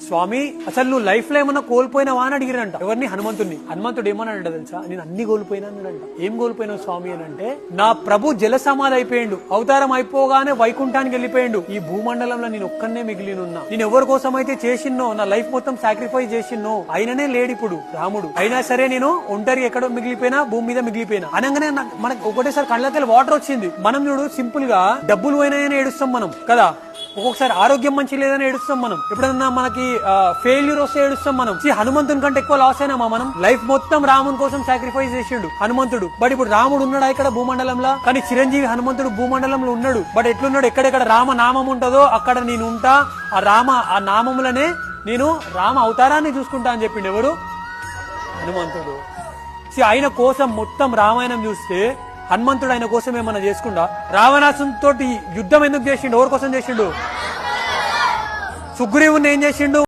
స్వామి అసలు నువ్వు లైఫ్ లో ఏమన్నా కోల్పోయినావా అని అడిగిరంట. ఎవరిని? హనుమంతుడిని. హనుమంతుడు ఏమన్నాడంట తెలుసా? నేను అన్ని కోల్పోయినా అన్నాడంట. ఏం కోల్పోయినావు స్వామి అని అంటే, నా ప్రభు జల సమాధి అయిపోయిండు, అవతారం అయిపోగానే వైకుంఠానికి వెళ్ళిపోయిండు, ఈ భూమండలంలో నేను ఒక్కనే మిగిలినున్నా. నేను ఎవరి కోసం అయితే చేసిన్నో, నా లైఫ్ మొత్తం సాక్రిఫైస్ చేసిన్నో ఆయననే లేడు ఇప్పుడు రాముడు. అయినా సరే నేను ఒంటరి ఎక్కడో మిగిలిపోయినా, భూమి మీద మిగిలిపోయినా అనగానే మనకు ఒకటేసారి కళ్ళకెళ్ళి వాటర్ వచ్చింది. మనం చూడు సింపుల్ గా డబ్బులు పోయినాయని ఏడుస్తాం మనం కదా, ఒక్కొక్కసారి ఆరోగ్యం మంచి లేదని ఏడుస్తాం మనం, ఎప్పుడన్నా మనకి ఫెయిల్యూర్ వస్తే ఏడుస్తాం మనం. హనుమంతుని కంటే ఎక్కువ లాస్ అయినామా మనం? లైఫ్ మొత్తం రాముని కోసం సాక్రిఫైస్ చేసిండు హనుమంతుడు. బట్ ఇప్పుడు రాముడు ఉన్నాడా ఇక్కడ భూమండలంలో? కానీ చిరంజీవి హనుమంతుడు భూమండలంలో ఉన్నాడు. బట్ ఎట్లున్నాడు? ఎక్కడెక్కడ రామ నామం ఉంటుందో అక్కడ నేను ఉంటా, ఆ నామములనే నేను రామ అవతారాన్ని చూసుకుంటా అని చెప్పిండు. ఎవరు? హనుమంతుడు. ఆయన కోసం మొత్తం రామాయణం చూస్తే హనుమంతుడు ఆయన కోసం ఏమన్నా చేసుకుండా, రావణాసునితోటి యుద్ధం ఎందుకు చేసిండు? ఎవరి కోసం చేసిండు? సుగ్రీవుని ఏం చేసిండు?